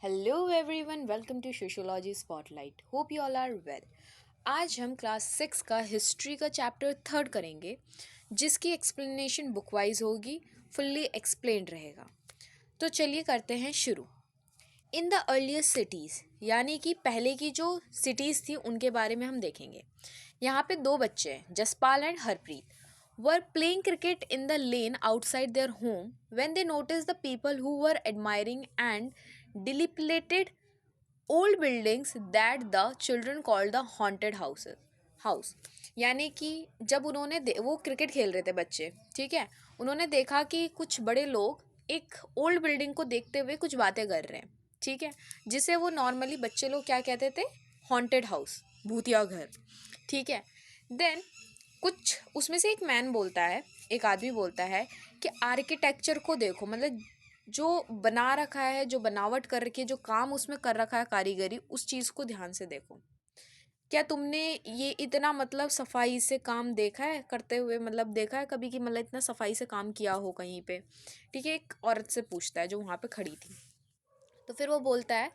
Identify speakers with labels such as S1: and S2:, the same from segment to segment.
S1: Hello everyone, welcome to sociology spotlight. Hope you all are well. आज हम class 6 का history का chapter 3 करेंगे, जिसकी एक्सप्लेनेशन बुक वाइज होगी, फुल्ली एक्सप्लेन्ड रहेगा। तो चलिए करते हैं शुरू। इन द अर्लीस्ट सिटीज़, यानी कि पहले की जो सिटीज़ थी उनके बारे में हम देखेंगे। यहाँ पे दो बच्चे हैं, Jaspal and Harpreet, were playing cricket in the lane outside their home when they noticed the people who were admiring and dilapidated old buildings that the children called the haunted house। यानी कि जब उन्होंने वो क्रिकेट खेल रहे थे बच्चे, ठीक है, उन्होंने देखा कि कुछ बड़े लोग एक ओल्ड बिल्डिंग को देखते हुए कुछ बातें कर रहे हैं, ठीक है, जिसे वो नॉर्मली बच्चे लोग क्या कहते थे, हॉन्टेड हाउस, भूतिया घर, ठीक है। देन कुछ उसमें से एक मैन बोलता है, एक आदमी बोलता है कि आर्किटेक्चर को देखो, मतलब जो बना रखा है, जो बनावट कर रखी है, जो काम उसमें कर रखा है कारीगरी, उस चीज़ को ध्यान से देखो। क्या तुमने ये इतना मतलब सफाई से काम देखा है करते हुए, मतलब देखा है कभी कि मतलब इतना सफाई से काम किया हो कहीं पे, ठीक है। एक औरत से पूछता है जो वहाँ पे खड़ी थी। तो फिर वो बोलता है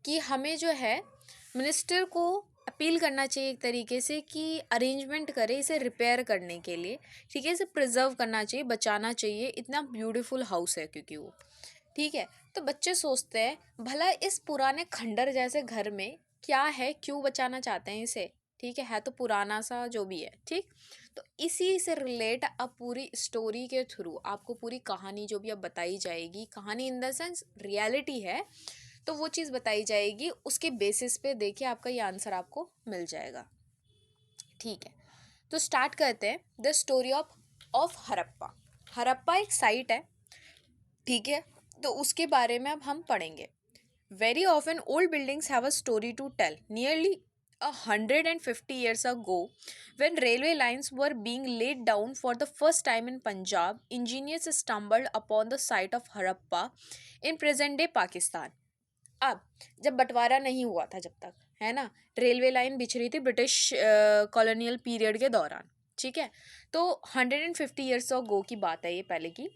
S1: कि हमें जो है मिनिस्टर को अपील करना चाहिए एक तरीके से कि अरेंजमेंट करे इसे रिपेयर करने के लिए, ठीक है, इसे प्रिजर्व करना चाहिए, बचाना चाहिए, इतना ब्यूटीफुल हाउस है क्योंकि वो, ठीक है। तो बच्चे सोचते हैं भला इस पुराने खंडर जैसे घर में क्या है, क्यों बचाना चाहते हैं इसे, ठीक है तो पुराना सा जो भी है, ठीक। तो इसी से रिलेट अब पूरी स्टोरी के थ्रू आपको पूरी कहानी जो भी अब बताई जाएगी, कहानी इन द सेंस रियलिटी है, तो वो चीज़ बताई जाएगी, उसके बेसिस पे देखिए आपका ये आंसर आपको मिल जाएगा, ठीक है। तो स्टार्ट करते हैं the story of Harappa. Harappa एक साइट है, ठीक है, तो उसके बारे में अब हम पढ़ेंगे। Very often old buildings have a story to tell. Nearly 150 years ago, when railway lines were being laid down for the first time in Punjab, engineers stumbled upon the site of Harappa in present-day Pakistan. अब जब बंटवारा नहीं हुआ था, जब तक है ना, रेलवे लाइन बिछ रही थी ब्रिटिश कॉलोनियल पीरियड के दौरान, ठीक है। तो 150 years अगो की बात है ये, पहले की।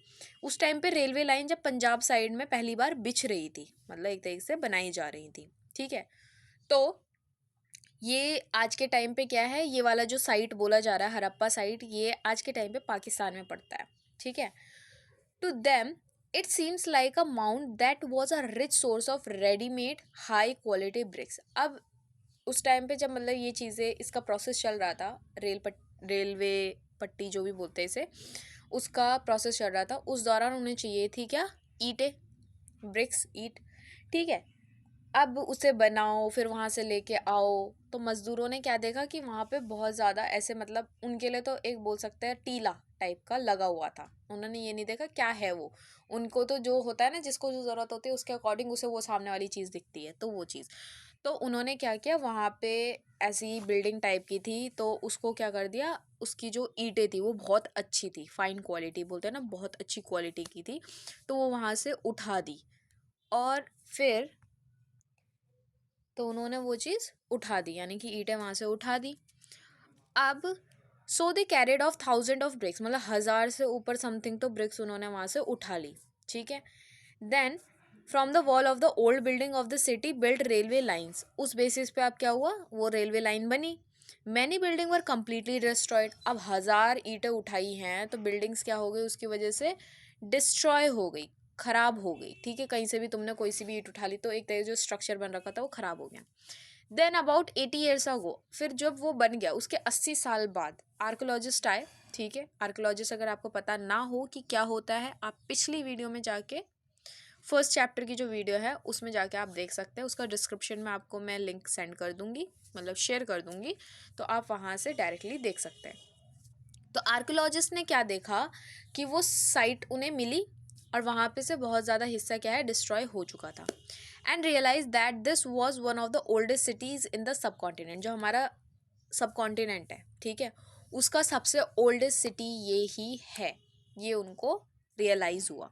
S1: उस टाइम पे रेलवे लाइन जब पंजाब साइड में पहली बार बिछ रही थी, मतलब एक तरीके से बनाई जा रही थी, ठीक है। तो ये आज के टाइम पे क्या है, ये वाला जो साइट बोला जा रहा है हरप्पा साइट, ये आज के टाइम पे पाकिस्तान में पड़ता है, ठीक है। To them it seems like a mound that was a rich source of readymade high quality bricks. अब उस टाइम पे जब मतलब ये चीज़ें, इसका प्रोसेस चल रहा था, रेलवे पट्टी जो भी बोलते हैं इसे, उसका प्रोसेस चल रहा था, उस दौरान उन्हें चाहिए थी क्या, ईंटें, ब्रिक्स, ईंट, ठीक है। अब उसे बनाओ, फिर वहाँ से लेके आओ, तो मज़दूरों ने क्या देखा कि वहाँ पे बहुत ज़्यादा ऐसे, मतलब उनके लिए तो एक बोल सकते हैं टीला टाइप का लगा हुआ था। उन्होंने ये नहीं देखा क्या है वो, उनको तो जो होता है ना, जिसको जो ज़रूरत होती है उसके अकॉर्डिंग उसे वो सामने वाली चीज़ दिखती है, तो वो चीज़। तो उन्होंने क्या किया, वहाँ पे ऐसी बिल्डिंग टाइप की थी, तो उसको क्या कर दिया, उसकी जो ईंटें थी वो बहुत अच्छी थी, फाइन क्वालिटी बोलते हैं ना, बहुत अच्छी क्वालिटी की थी, तो वो वहाँ से उठा दी। और फिर तो उन्होंने वो चीज़ उठा दी, यानी कि ईंटें वहाँ से उठा दी। अब so they carried off 1000 of bricks, मतलब 1000 से ऊपर समथिंग तो ब्रिक्स उन्होंने वहाँ से उठा ली, ठीक है। Then from the wall of the old building of the city build railway lines. उस बेसिस पे अब क्या हुआ, वो रेलवे लाइन बनी। Many building were completely destroyed. अब 1000 ईंटें उठाई हैं तो बिल्डिंग्स क्या हो गई, उसकी वजह से डिस्ट्रॉय हो गई, खराब हो गई, ठीक है। कहीं से भी तुमने कोई सी भी ईंट उठा ली तो एक तरह जो स्ट्रक्चर बन रखा था वो खराब हो गया। देन अबाउट 80 years अगो, फिर जब वो बन गया उसके 80 साल बाद आर्कोलॉजिस्ट आए, ठीक है। आर्कोलॉजिस्ट अगर आपको पता ना हो कि क्या होता है, आप पिछली वीडियो में जाके फर्स्ट चैप्टर की जो वीडियो है उसमें जाके आप देख सकते हैं, उसका डिस्क्रिप्शन में आपको मैं लिंक सेंड कर दूंगी, मतलब शेयर कर दूंगी, तो आप वहाँ से डायरेक्टली देख सकते हैं। तो आर्कोलॉजिस्ट ने क्या देखा कि वो साइट उन्हें मिली और वहाँ पे से बहुत ज़्यादा हिस्सा क्या है, डिस्ट्रॉय हो चुका था। And realize that this was one of the oldest cities in the subcontinent. जो हमारा सब कॉन्टिनेंट है, ठीक है, उसका सबसे ओल्डेस्ट सिटी ये ही है, ये उनको रियलाइज़ हुआ।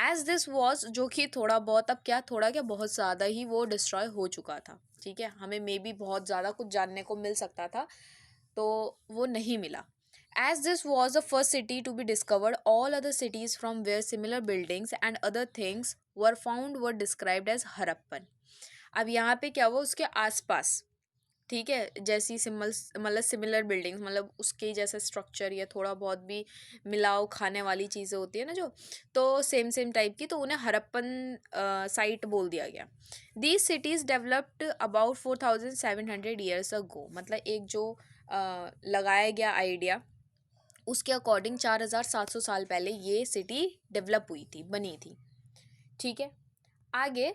S1: एज दिस वॉज, जो कि थोड़ा बहुत, अब क्या थोड़ा क्या बहुत ज़्यादा ही वो डिस्ट्रॉय हो चुका था, ठीक है। हमें मे बी बहुत ज़्यादा कुछ जानने को मिल सकता था, तो वो नहीं मिला। As this was the first city to be discovered, all other cities from where similar buildings and other things were found were described as Harappan. अब यहाँ पे क्या हुआ, उसके आसपास, ठीक है, जैसी मतलब सिमिलर बिल्डिंग्स, मतलब उसके जैसा स्ट्रक्चर या थोड़ा बहुत भी मिलाओ खाने वाली चीज़ें होती है ना जो, तो सेम सेम टाइप की, तो उन्हें हरप्पन साइट बोल दिया गया। These cities developed about 4700 years ago, मतलब एक जो लगाया गया आइडिया, उसके अकॉर्डिंग 4700 साल पहले ये सिटी डेवलप हुई थी, बनी थी। ठीक है, आगे,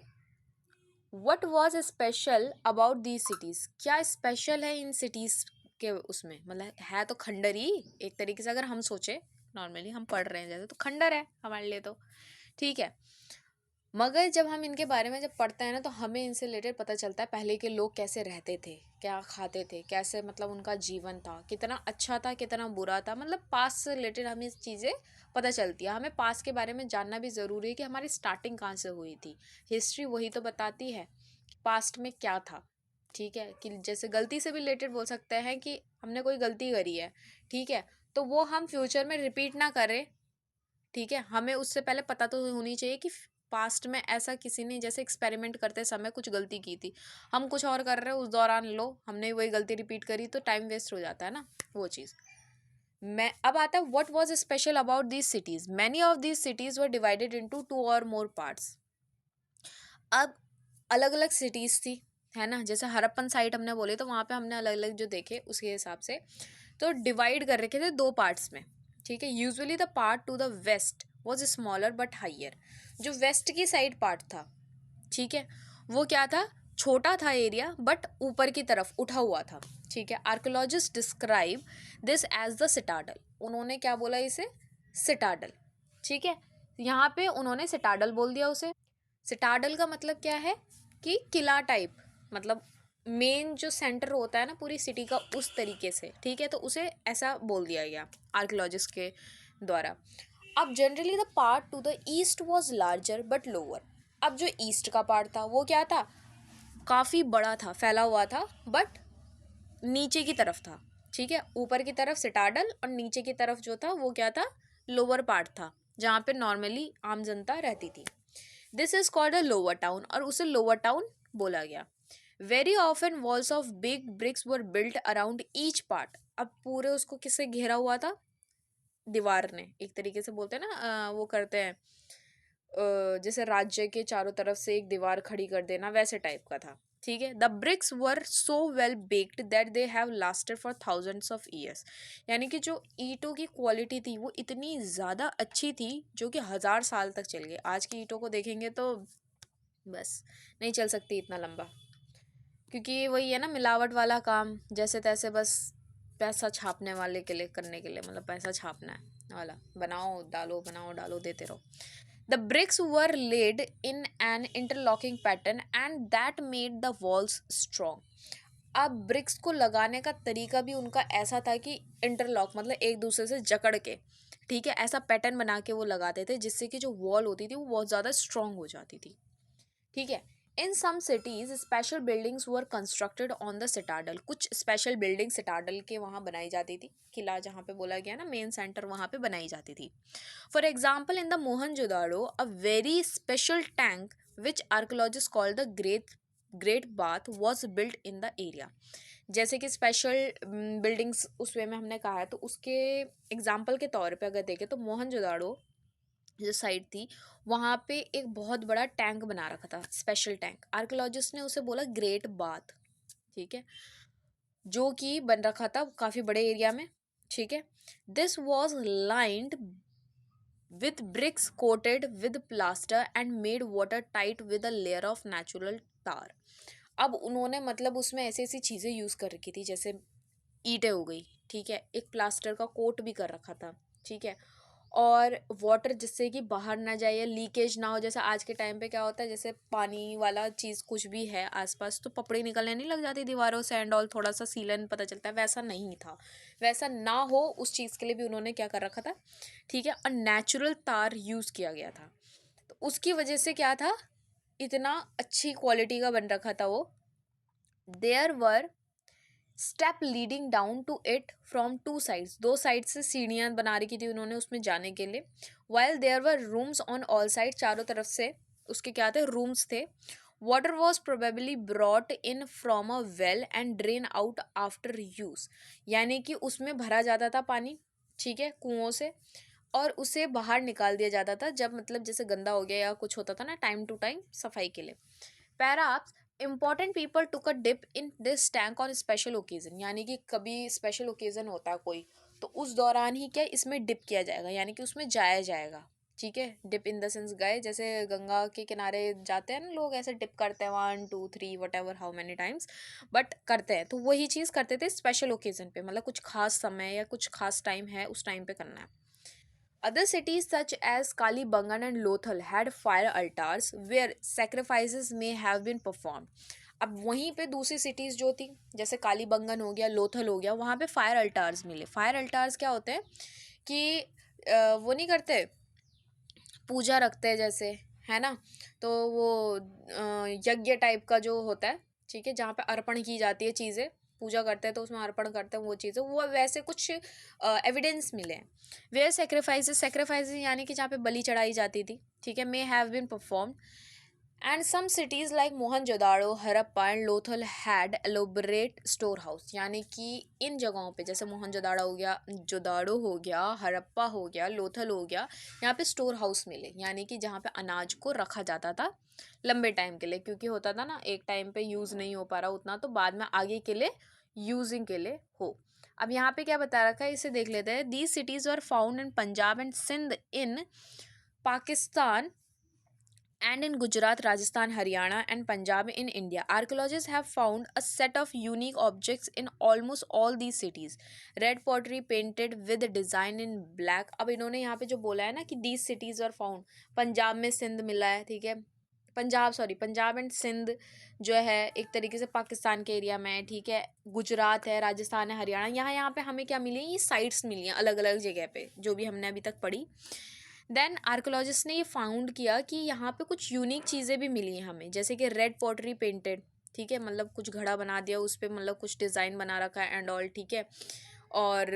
S1: what was special about these cities, क्या स्पेशल है इन सिटीज़ के उसमें, मतलब है तो खंडर ही एक तरीके से, अगर हम सोचे नॉर्मली हम पढ़ रहे हैं जैसे, तो खंडर है हमारे लिए तो, ठीक है। मगर जब हम इनके बारे में जब पढ़ते हैं ना, तो हमें इनसे रिलेटेड पता चलता है पहले के लोग कैसे रहते थे, क्या खाते थे, कैसे मतलब उनका जीवन था, कितना अच्छा था, कितना बुरा था, मतलब पास्ट से रिलेटेड हमें इस चीज़ें पता चलती है। हमें पास्ट के बारे में जानना भी ज़रूरी है कि हमारी स्टार्टिंग कहाँ से हुई थी। हिस्ट्री वही तो बताती है पास्ट में क्या था। ठीक है, कि जैसे गलती से भी रिलेटेड बोल सकते हैं कि हमने कोई गलती करी है, ठीक है, तो वो हम फ्यूचर में रिपीट ना करें। ठीक है, हमें उससे पहले पता तो होनी चाहिए कि पास्ट में ऐसा किसी ने जैसे एक्सपेरिमेंट करते समय कुछ गलती की थी, हम कुछ और कर रहे हैं, उस दौरान लो हमने वही गलती रिपीट करी, तो टाइम वेस्ट हो जाता है ना वो चीज़। मैं अब आता है what was special about these cities, many of these cities were divided into 2 और मोर पार्ट्स। अब अलग अलग सिटीज़ थी, है ना, जैसे हरप्पन साइट हमने बोले, तो वहाँ पे हमने अलग अलग जो देखे उसके हिसाब से तो डिवाइड कर रखे थे 2 पार्ट्स में। ठीक है, usually the part to the west was smaller but higher, जो वेस्ट की साइड पार्ट था, ठीक है, वो क्या था, छोटा था एरिया बट ऊपर की तरफ उठा हुआ था। ठीक है, archaeologist describe this as the citadel, उन्होंने क्या बोला इसे, सिटाडल। ठीक है, यहाँ पे उन्होंने सिटाडल बोल दिया उसे। सिटाडल का मतलब क्या है कि किला टाइप, मतलब मेन जो सेंटर होता है ना पूरी सिटी का, उस तरीके से। ठीक है, तो उसे ऐसा बोल दिया गया आर्कियोलॉजिस्ट के द्वारा। अब generally the part to the east was larger but lower, अब जो ईस्ट का पार्ट था वो क्या था, काफ़ी बड़ा था, फैला हुआ था, बट नीचे की तरफ था। ठीक है, ऊपर की तरफ सिटाडल और नीचे की तरफ जो था वो क्या था, लोअर पार्ट था, जहाँ पे नॉर्मली आम जनता रहती थी। This is called a lower town, और उसे लोअर टाउन बोला गया। Very often walls of big bricks were built around each part, अब पूरे उसको किससे घेरा हुआ था, दीवार ने, एक तरीके से बोलते हैं ना वो करते हैं जैसे राज्य के चारों तरफ से एक दीवार खड़ी कर देना, वैसे टाइप का था। ठीक है, the bricks were so well baked that they have lasted for thousands of years, यानी कि जो ईंटों की क्वालिटी थी वो इतनी ज़्यादा अच्छी थी जो कि 1000 साल तक चल गए। आज की ईंटों को देखेंगे तो बस नहीं चल सकती इतना लंबा, क्योंकि वही है ना मिलावट वाला काम, जैसे तैसे बस पैसा छापने वाले के लिए, करने के लिए, मतलब पैसा छापना है वाला, बनाओ डालो देते रहो। The bricks were laid in an interlocking pattern and that made the walls strong. अब ब्रिक्स को लगाने का तरीका भी उनका ऐसा था कि इंटरलॉक, मतलब एक दूसरे से जकड़ के, ठीक है, ऐसा पैटर्न बना के वो लगाते थे, जिससे कि जो वॉल होती थी वो बहुत ज़्यादा स्ट्रांग हो जाती थी। ठीक है, in some cities special buildings were constructed on the citadel, कुछ स्पेशल बिल्डिंग सिटाडल के वहाँ बनाई जाती थी, किला जहाँ पे बोला गया ना मेन सेंटर, वहाँ पे बनाई जाती थी। For example in the Mohenjodaro a very special tank which archaeologist called the great bath was built in the area, जैसे कि स्पेशल बिल्डिंग्स उस वे में हमने कहा है, तो उसके एग्जाम्पल के तौर पे अगर देखें तो मोहनजोदाड़ो जो साइड थी वहाँ पे एक बहुत बड़ा टैंक बना रखा था, स्पेशल टैंक, आर्कियोलॉजिस्ट ने उसे बोला ग्रेट बाथ। ठीक है, जो कि बन रखा था काफ़ी बड़े एरिया में। ठीक है, this was lined with bricks coated with plaster and made watertight with a layer of natural tar. अब उन्होंने मतलब उसमें ऐसी ऐसी चीज़ें यूज़ कर रखी थी, जैसे ईंटें हो गई, ठीक है, एक प्लास्टर का कोट भी कर रखा था। ठीक है, और वाटर जिससे कि बाहर ना जाए या लीकेज ना हो, जैसे आज के टाइम पे क्या होता है, जैसे पानी वाला चीज़ कुछ भी है आसपास तो पपड़ी निकलने नहीं लग जाती दीवारों से एंड ऑल, थोड़ा सा सीलन पता चलता है, वैसा नहीं था। वैसा ना हो उस चीज़ के लिए भी उन्होंने क्या कर रखा था, ठीक है, और नेचुरल तार यूज़ किया गया था, तो उसकी वजह से क्या था, इतना अच्छी क्वालिटी का बन रखा था वो। There were step leading down to it from 2 sides, 2 side से सीढ़ियाँ बना रखी थी उन्होंने उसमें जाने के लिए। While there were rooms on all side, चारों तरफ से उसके क्या थे, रूम्स थे. Water was probably brought in from a well and drain out after use. यानी कि उसमें भरा जाता था पानी, ठीक है, कुओं से, और उसे बाहर निकाल दिया जाता था जब मतलब जैसे गंदा हो गया या कुछ होता था ना, टाइम टू टाइम सफाई के लिए. Perhaps important people took a dip in this tank on special occasion. यानी कि कभी स्पेशल ओकेजन होता है कोई, तो उस दौरान ही क्या इसमें डिप किया जाएगा, यानी कि उसमें जाया जाएगा. ठीक है, डिप इन द सेंस गए, जैसे गंगा के किनारे जाते हैं ना लोग, ऐसे डिप करते हैं 1 2 3 what ever how many times, but करते हैं. तो वही चीज़ करते थे स्पेशल ओकेजन पे, मतलब कुछ खास समय या कुछ खास टाइम है उस टाइम पे करना है. Other cities such as Kalibangan and Lothal had fire altars where sacrifices may have been performed. अब वहीं पे दूसरी सिटीज़ जो थी, जैसे कालीबंगन हो गया, लोथल हो गया, वहाँ पे फायर अल्टार्स मिले. फायर अल्टार्स क्या होते हैं कि वो नहीं करते, पूजा रखते हैं जैसे, है ना, तो वो यज्ञ टाइप का जो होता है, ठीक है, जहाँ पे अर्पण की जाती है चीज़ें, पूजा करते हैं तो उसमें अर्पण करते हैं वो चीज़ें, वो वैसे कुछ एविडेंस मिले हैं. वेयर सेक्रीफाइसेस यानी कि जहाँ पे बलि चढ़ाई जाती थी, ठीक है, may have been perform. And some cities like Mohenjodaro, Harappa and Lothal had elaborate storehouse. यानी कि इन जगहों पे जैसे मोहनजोदाड़ो हो गया, जोदाड़ो हो गया, हड़प्पा हो गया, लोथल हो गया, यहाँ पे स्टोर हाउस मिले, यानी कि जहाँ पे अनाज को रखा जाता था लंबे टाइम के लिए, क्योंकि होता था ना एक टाइम पे यूज़ नहीं हो पा रहा उतना, तो बाद में आगे के लिए यूजिंग के लिए हो. अब यहाँ पे क्या बता रखा है, इसे देख लेते हैं. These cities are found in Punjab and Sindh in Pakistan and in Gujarat, Rajasthan, Haryana, and Punjab in India. Archaeologists have found a set of unique objects in almost all these cities. Red pottery painted with design in black. अब इन्होंने यहाँ पे जो बोला है ना कि these cities are found, Punjab में सिंध मिला है, ठीक है, पंजाब एंड सिंध जो है एक तरीके से पाकिस्तान के एरिया में है, ठीक है, गुजरात है, राजस्थान है, हरियाणा, यहाँ पे हमें क्या मिली है, ये साइट्स मिली हैं अलग अलग जगह पे, जो भी हमने अभी तक पढ़ी. देन आर्कोलॉजिस्ट ने ये फाउंड किया कि यहाँ पे कुछ यूनिक चीज़ें भी मिली हैं हमें, जैसे कि रेड पॉटरी पेंटेड, ठीक है, मतलब कुछ घड़ा बना दिया उस पर, मतलब कुछ डिज़ाइन बना रखा है एंड ऑल, ठीक है, और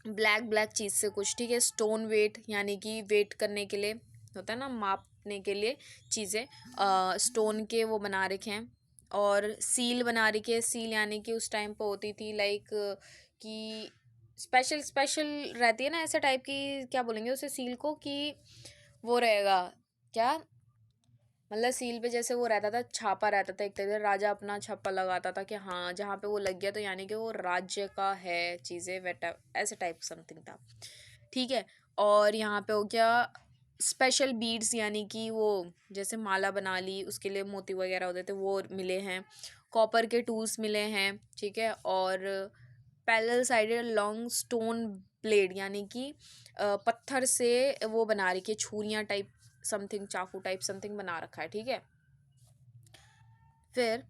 S1: ब्लैक ब्लैक चीज़ से कुछ, ठीक है, स्टोन वेट यानी कि वेट करने के लिए होता है ना, मापने के लिए चीज़ें, स्टोन के वो बना रखे हैं, और सील बना रखी है. सील यानी कि उस टाइम पर होती थी लाइक कि स्पेशल स्पेशल रहती है ना ऐसे टाइप की, क्या बोलेंगे उसे सील को, कि वो रहेगा क्या, मतलब सील पे जैसे वो रहता था, छापा रहता था एक तरह से, राजा अपना छापा लगाता था कि हाँ जहाँ पे वो लग गया तो यानी कि वो राज्य का है, चीज़ें वेटा ऐसे टाइप समथिंग था, ठीक है. और यहाँ पे हो गया स्पेशल बीड्स, यानी कि वो जैसे माला बना ली उसके लिए मोती वगैरह होते थे वो मिले हैं. कॉपर के टूल्स मिले हैं, ठीक है, और parallel sided long stone blade, यानी कि पत्थर से वो बना रही है छुरियाँ टाइप समथिंग, चाकू टाइप समथिंग बना रखा है, ठीक है. फिर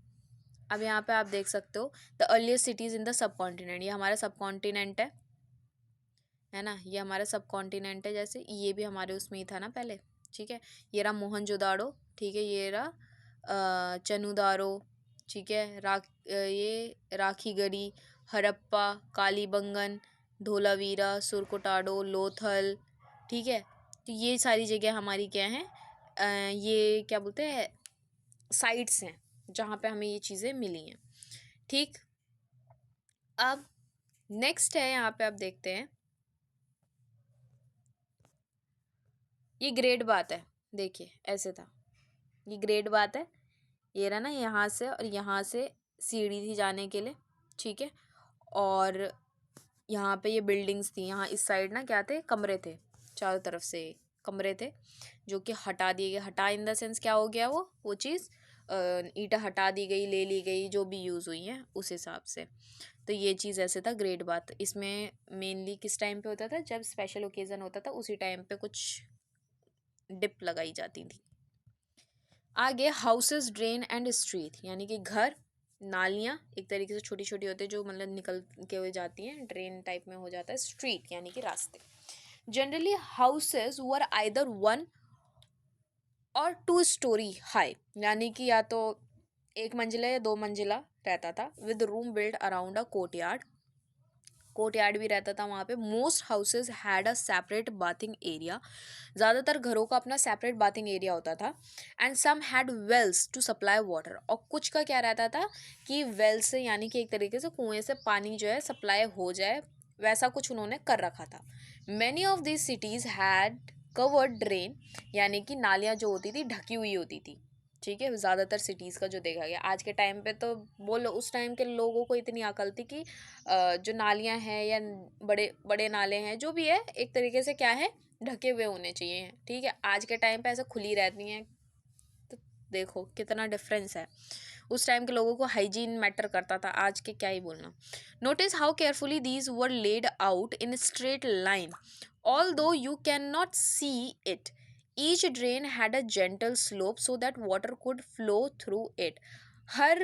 S1: अब यहाँ पे आप देख सकते हो the earliest cities in the सब कॉन्टिनेंट. ये हमारा सब कॉन्टिनेंट है ना, ये हमारा सब कॉन्टिनेंट है, जैसे ये भी हमारे उसमें ही था ना पहले, ठीक है. ये रहा मोहनजोदाड़ो, ठीक है, ये रहा चनुदारो, ठीक है, ये राखीगढ़ी, हड़प्पा, कालीबंगन, धोलावीरा, सुरकोटाडो, लोथल, ठीक है. तो ये सारी जगह हमारी क्या हैं, ये क्या बोलते हैं, साइट्स हैं जहाँ पे हमें ये चीज़ें मिली हैं, ठीक. अब नेक्स्ट है, यहाँ पे आप देखते हैं, ये ग्रेड बात है, देखिए ऐसे था, ये ग्रेड बात है, ये रहा ना, यहाँ से और यहाँ से सीढ़ी थी जाने के लिए, ठीक है, और यहाँ पे ये बिल्डिंग्स थी, यहाँ इस साइड ना क्या थे, कमरे थे, चारों तरफ से कमरे थे जो कि हटा दिए गए. हटा इन द सेंस क्या हो गया, वो चीज़ ईंटा हटा दी गई, ले ली गई, जो भी यूज़ हुई हैं उस हिसाब से. तो ये चीज़ ऐसे था ग्रेड बात. इसमें मेनली किस टाइम पे होता था, जब स्पेशल ओकेज़न होता था उसी टाइम पे कुछ डिप लगाई जाती थी. आगे हाउसेस, ड्रेन एंड स्ट्रीट, यानी कि घर, नालियाँ एक तरीके से छोटी छोटी होती है जो मतलब निकल के हो जाती हैं, ड्रेन टाइप में हो जाता है. स्ट्रीट यानी कि रास्ते. Generally houses were either 1 or 2 story high, यानी कि या तो 1 मंजिला या 2 मंजिला रहता था, with room build around a courtyard. Courtyard भी रहता था वहाँ पे। Most houses had a separate bathing area, ज़्यादातर घरों का अपना सेपरेट बाथिंग एरिया होता था। And some had wells to supply water, और कुछ का क्या रहता था कि वेल से यानी कि एक तरीके से कुएं से पानी जो है सप्लाई हो जाए, वैसा कुछ उन्होंने कर रखा था। Many of this cities had covered drain, यानी कि नालियाँ जो होती थी ढकी हुई होती थी, ठीक है, ज़्यादातर सिटीज़ का जो देखा गया। आज के टाइम पे तो बोलो, उस टाइम के लोगों को इतनी अकल थी कि जो नालियाँ हैं या बड़े बड़े नाले हैं जो भी है, एक तरीके से क्या है, ढके हुए होने चाहिए, ठीक है। आज के टाइम पे ऐसे खुली रहती हैं, तो देखो कितना डिफरेंस है। उस टाइम के लोगों को हाइजीन मैटर करता था, आज के क्या ही बोलना। Notice how carefully these were laid out in straight line, although you can not see it. Each drain had a gentle slope so that water could flow through it. हर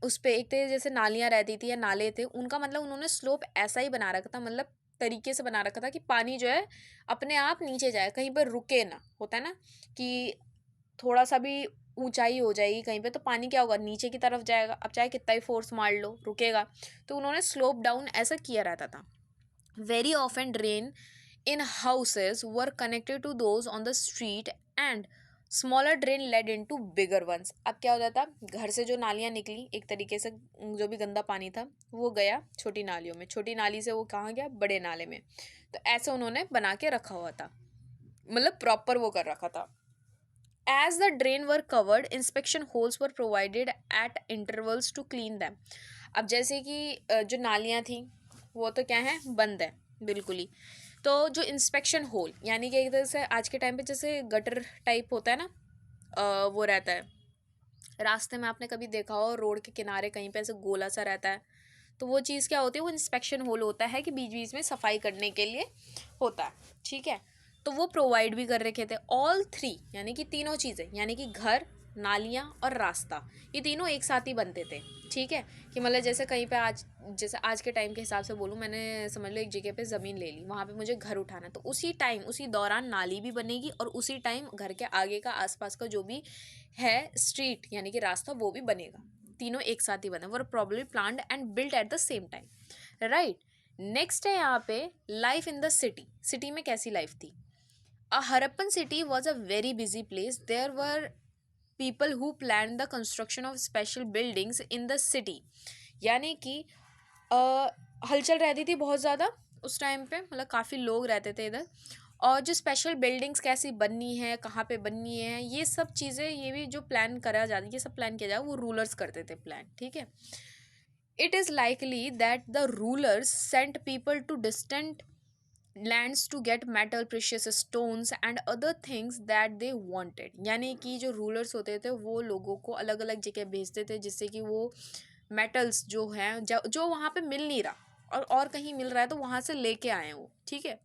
S1: उस पे एक तरह जैसे नालियाँ रहती थी या नाले थे, उनका मतलब उन्होंने स्लोप ऐसा ही बना रखा था, मतलब तरीके से बना रखा था कि पानी जो है अपने आप नीचे जाए, कहीं पर रुके ना। होता है ना कि थोड़ा सा भी ऊंचाई हो जाएगी कहीं पे तो पानी क्या होगा, नीचे की तरफ जाएगा, अब चाहे कितना ही फोर्स मार लो रुकेगा। तो उन्होंने स्लोप डाउन ऐसा किया रहता था। Very often drain in houses were connected to those on the street and smaller drain led into bigger ones. अब क्या हो जाता, घर से जो नालियाँ निकली एक तरीके से, जो भी गंदा पानी था वो गया छोटी नालियों में, छोटी नाली से वो कहाँ गया, बड़े नाले में। तो ऐसे उन्होंने बना के रखा हुआ था, मतलब प्रॉपर वो कर रखा था। As the drain were covered, inspection holes were provided at intervals to clean them. अब जैसे कि जो नालियाँ थी वो तो क्या है, बंद है बिल्कुल ही। तो जो इंस्पेक्शन होल यानी कि एक तरह से आज के टाइम पे जैसे गटर टाइप होता है ना, वो रहता है रास्ते में, आपने कभी देखा हो रोड के किनारे कहीं पे ऐसे गोला सा रहता है, तो वो चीज़ क्या होती है, वो इंस्पेक्शन होल होता है कि बीच बीच में सफाई करने के लिए होता है, ठीक है। तो वो प्रोवाइड भी कर रखे थे। ऑल थ्री यानी कि तीनों चीज़ें, यानी कि घर, नालियाँ और रास्ता, ये तीनों एक साथ ही बनते थे, ठीक है। कि मतलब जैसे कहीं पे आज, जैसे आज के टाइम के हिसाब से बोलूँ, मैंने समझ लो एक जगह पे ज़मीन ले ली, वहाँ पे मुझे घर उठाना, तो उसी टाइम उसी दौरान नाली भी बनेगी और उसी टाइम घर के आगे का आसपास का जो भी है स्ट्रीट यानी कि रास्ता वो भी बनेगा। तीनों एक साथ ही बने, were probably planned and built at the same time, right. Next है यहाँ पे life in the city. City में कैसी लाइफ थी। A Harappan city was a very busy place. There were people who plan the construction of special buildings in the city, यानी कि हलचल रहती थी बहुत ज़्यादा उस टाइम पे, मतलब काफ़ी लोग रहते थे इधर। और जो स्पेशल बिल्डिंग्स कैसी बननी है, कहाँ पे बननी है, ये सब चीज़ें, ये भी जो प्लान करा जाता है, ये सब प्लान किया जाए वो रूलर्स करते थे प्लान, ठीक है। It is likely that the rulers sent people to distant lands to get metal precious stones and other things that they wanted, यानी कि जो रूलर्स होते थे वो लोगों को अलग अलग जगह भेजते थे जिससे कि वो मेटल्स जो हैं जो वहाँ पे मिल नहीं रहा और कहीं मिल रहा है तो वहाँ से लेके आए वो, ठीक है।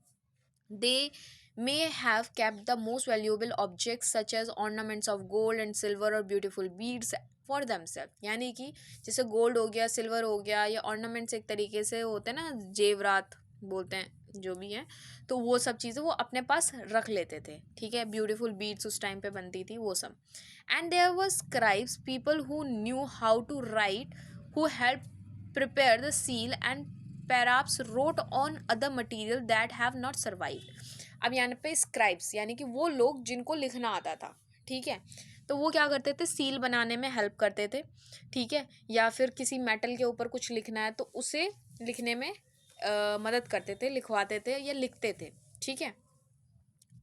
S1: They may have kept the most valuable objects such as ornaments of gold and silver और ब्यूटीफुल बीड्स फॉर देमसेल्फ, यानी कि जैसे गोल्ड हो गया, सिल्वर हो गया, या ऑर्नामेंट्स एक तरीके से होते हैं ना, जेवरात बोलते हैं जो भी हैं, तो वो सब चीज़ें वो अपने पास रख लेते थे, ठीक है। ब्यूटीफुल बीड्स उस टाइम पे बनती थी वो सब। And there were scribes, people who knew how to write, who help prepare the seal and perhaps wrote on other material that have not survived। अब यहाँ पे स्क्राइब्स यानी कि वो लोग जिनको लिखना आता था, ठीक है, तो वो क्या करते थे, सील बनाने में हेल्प करते थे, ठीक है, या फिर किसी मेटल के ऊपर कुछ लिखना है तो उसे लिखने में मदद करते थे, लिखवाते थे या लिखते थे, ठीक है।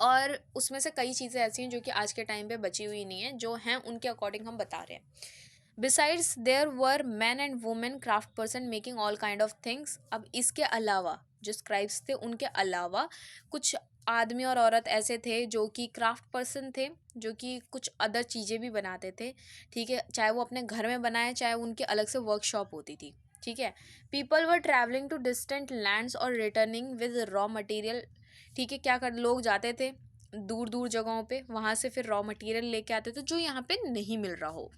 S1: और उसमें से कई चीज़ें ऐसी हैं जो कि आज के टाइम पे बची हुई नहीं है, जो हैं उनके अकॉर्डिंग हम बता रहे हैं। Besides there were men and women craft person making all kind of things। अब इसके अलावा जो स्क्राइब्स थे उनके अलावा कुछ आदमी और औरत ऐसे थे जो कि क्राफ्ट पर्सन थे, जो कि कुछ अदर चीज़ें भी बनाते थे, ठीक है, चाहे वो अपने घर में बनाए चाहे उनकी अलग से वर्कशॉप होती थी, ठीक है। People were travelling to distant lands और रिटर्निंग विद रॉ मटेरियल, ठीक है, क्या कर लोग जाते थे दूर दूर जगहों पे, वहाँ से फिर रॉ मटेरियल लेके आते थे जो यहाँ पे नहीं मिल रहा हो,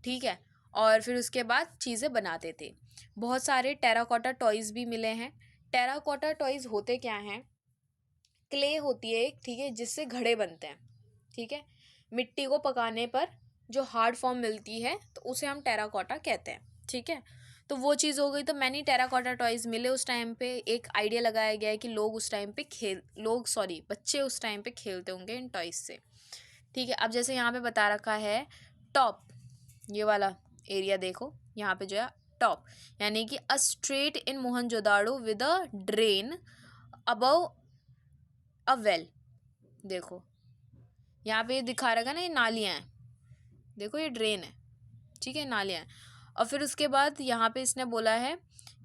S1: ठीक है, और फिर उसके बाद चीज़ें बनाते थे। बहुत सारे टेराकोटा टॉयज़ भी मिले हैं। टेराकोटा टॉयज़ होते क्या हैं, क्ले होती है एक, ठीक है, जिससे घड़े बनते हैं, ठीक है, मिट्टी को पकाने पर जो हार्ड फॉर्म मिलती है तो उसे हम टेराकोटा कहते हैं, ठीक है। तो वो चीज़ हो गई। तो मैनी टेराकोटा टॉयज़ मिले उस टाइम पे। एक आइडिया लगाया गया है कि लोग उस टाइम पे बच्चे उस टाइम पे खेलते होंगे इन टॉयज़ से। ठीक है, अब जैसे यहाँ पे बता रखा है टॉप, ये वाला एरिया देखो, यहाँ पे जो है टॉप, यानी कि a straight in Mohenjodaro with a drain above a well. देखो यहाँ पे दिखा रखा ना, ये नालियाँ हैं, देखो ये ड्रेन है, ठीक है, नालियाँ हैं। और फिर उसके बाद यहाँ पे इसने बोला है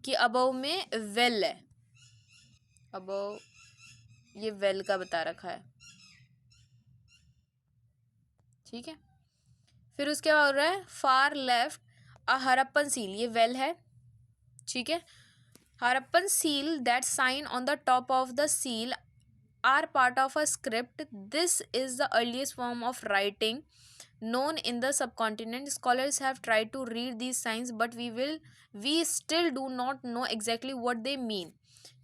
S1: कि अबव में वेल है, अबव ये वेल का बता रखा है, ठीक है। फिर उसके बाद हो रहा है far left a Harappan seal, ये वेल है, ठीक है। Harappan seal that sign on the top of the seal are part of a script. This is the earliest form of writing known in the subcontinent. Scholars have tried to read these signs, but we still do not know exactly what they mean.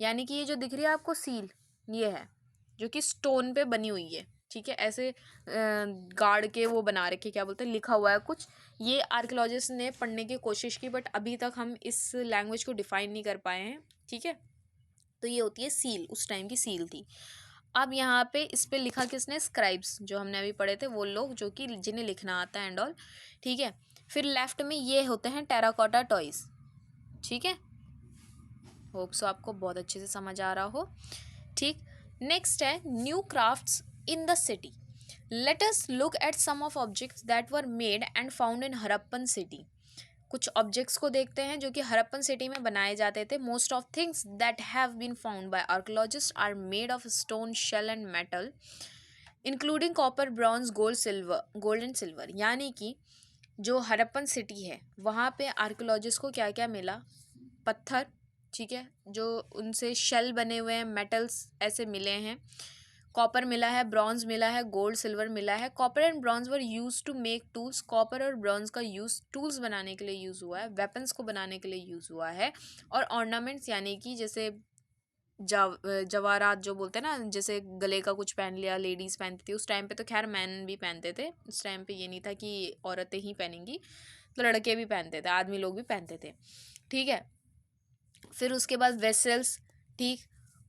S1: यानी कि ये जो दिख रही है आपको seal, ये है जो कि स्टोन पे बनी हुई है, ठीक है, ऐसे गाड़ के वो बना रखे, क्या बोलते हैं, लिखा हुआ है कुछ। ये आर्कियोलॉजिस्ट ने पढ़ने की कोशिश की, बट अभी तक हम इस लैंग्वेज को डिफाइन नहीं कर पाए हैं, ठीक है। तो ये होती है सील, उस टाइम की सील थी। अब यहाँ पे इस पे लिखा किसने, स्क्राइब्स, जो हमने अभी पढ़े थे वो लोग, जो कि जिन्हें लिखना आता है एंड ऑल, ठीक है। फिर लेफ्ट में ये होते हैं टेराकोटा टॉयज, ठीक है। होप सो आपको बहुत अच्छे से समझ आ रहा हो, ठीक। नेक्स्ट है new crafts in the city. Let us look at some of objects that were made and found in Harappan city. कुछ ऑब्जेक्ट्स को देखते हैं जो कि हरप्पन सिटी में बनाए जाते थे। Most of things that have been found by archaeologist are made of stone, shell and metal, including copper, bronze, gold and silver. यानी कि जो हरप्पन सिटी है वहाँ पे आर्कियोलॉजिस्ट को क्या क्या मिला, पत्थर, ठीक है, जो उनसे शेल बने हुए हैं, मेटल्स ऐसे मिले हैं, कॉपर मिला है, ब्रॉन्ज मिला है, गोल्ड सिल्वर मिला है। Copper and bronze were use to make tools. Copper और ब्रॉन्ज का यूज़ टूल्स बनाने के लिए यूज़ हुआ है, वेपन्स को बनाने के लिए यूज़ हुआ है। और ऑर्नामेंट्स, यानी कि जैसे जवाहरात जो बोलते हैं ना, जैसे गले का कुछ पहन लिया, लेडीज़ पहनती थी उस टाइम पे, तो खैर मैन भी पहनते थे उस टाइम पे, ये नहीं था कि औरतें ही पहनेंगी, तो लड़के भी पहनते थे, आदमी लोग भी पहनते थे, ठीक है। फिर उसके बाद वेसल्स, ठीक,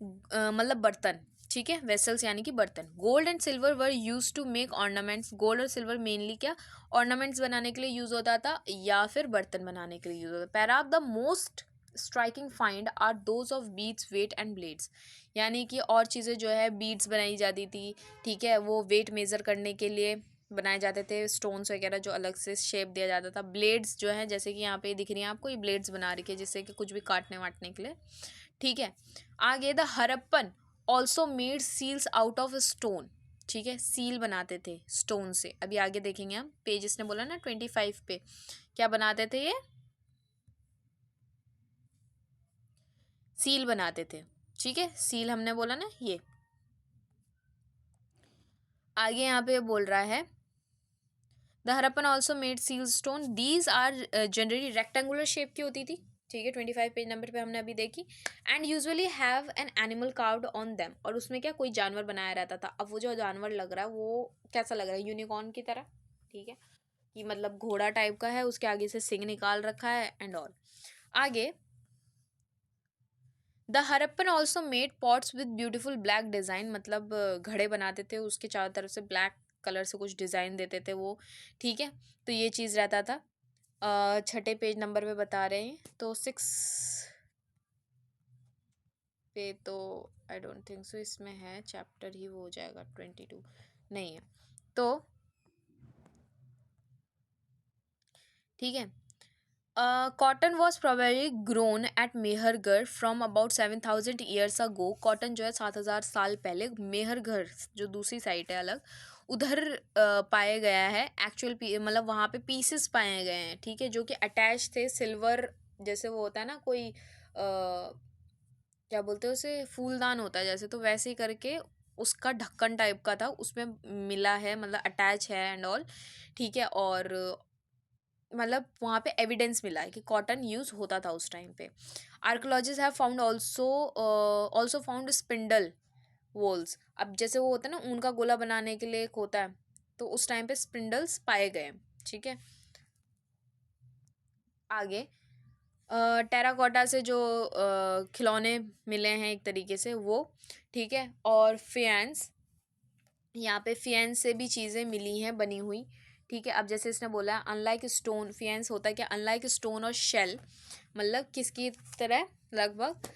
S1: मतलब बर्तन, ठीक है, वेसल्स यानी कि बर्तन। Gold and silver were use to make ornaments. Gold और सिल्वर मेनली क्या, ऑर्नामेंट्स बनाने के लिए यूज होता था या फिर बर्तन बनाने के लिए यूज होता था। Perhaps the most striking find are those of beads, weights and blades. यानी कि और चीज़ें जो है, बीड्स बनाई जाती थी, ठीक है, वो वेट मेज़र करने के लिए बनाए जाते थे, स्टोन्स वगैरह जो अलग से शेप दिया जाता था। ब्लेड्स जो है, जैसे कि यहाँ पे दिख रही हैं आपको, ये ब्लेड्स बना रखी है जिससे कि कुछ भी काटने वाटने के लिए, ठीक है। आगे the Harappan also made seals out of stone, ठीक है, सील बनाते थे स्टोन से। अभी आगे देखेंगे हम, पेज इसने बोला ना 25 पे, क्या बनाते थे, ये सील बनाते थे, ठीक है, सील हमने बोला ना ये। आगे यहाँ पे बोल रहा है the Harappan also made seal stone, these are generally rectangular shape की होती थी, ठीक है, 25 पेज नंबर पे हमने अभी देखी। And usually have an animal carved on them, और उसमें क्या, कोई जानवर बनाया रहता था। अब वो जो जानवर लग रहा है वो कैसा लग रहा है, यूनिकॉर्न की तरह, ठीक है, कि मतलब घोड़ा टाइप का है, उसके आगे से सिंग निकाल रखा है एंड ऑल। आगे the Harappan also made pots with beautiful black design, मतलब घड़े बनाते थे, उसके चारों तरफ से ब्लैक कलर से कुछ डिज़ाइन देते थे वो, ठीक है। तो ये चीज़ रहता था। छठे पेज नंबर पे बता रहे हैं, तो 6 पे तो आई डोंट थिंक सो इसमें है, चैप्टर ही वो हो जाएगा, 22 नहीं है तो, ठीक है। Cotton was probably grown at Mehrgarh from about 7,000 years ago. Cotton जो है 7,000 साल पहले मेहरगढ़, जो दूसरी साइड है अलग, उधर पाया गया है। एक्चुअल मतलब वहाँ पे पीसेस पाए गए हैं, ठीक है, जो कि अटैच थे सिल्वर, जैसे वो होता है ना कोई क्या बोलते हैं उसे, फूलदान होता है जैसे, तो वैसे ही करके उसका ढक्कन टाइप का था, उसमें मिला है, मतलब अटैच है एंड ऑल, ठीक है। और मतलब वहाँ पे एविडेंस मिला है कि कॉटन यूज़ होता था उस टाइम पे। Archaeologist have found also found spindle whorls. अब जैसे वो होता है ना, ऊन का गोला बनाने के लिए एक होता है, तो उस टाइम पे स्पिंडल्स पाए गए, ठीक है। आगे टेराकोटा से जो खिलौने मिले हैं एक तरीके से वो, ठीक है। और फियांस, यहाँ पे फियांस से भी चीज़ें मिली हैं बनी हुई, ठीक है। अब जैसे इसने बोला अनलाइक स्टोन, फियांस होता है क्या, अनलाइक स्टोन और शेल, मतलब किसकी तरह, लगभग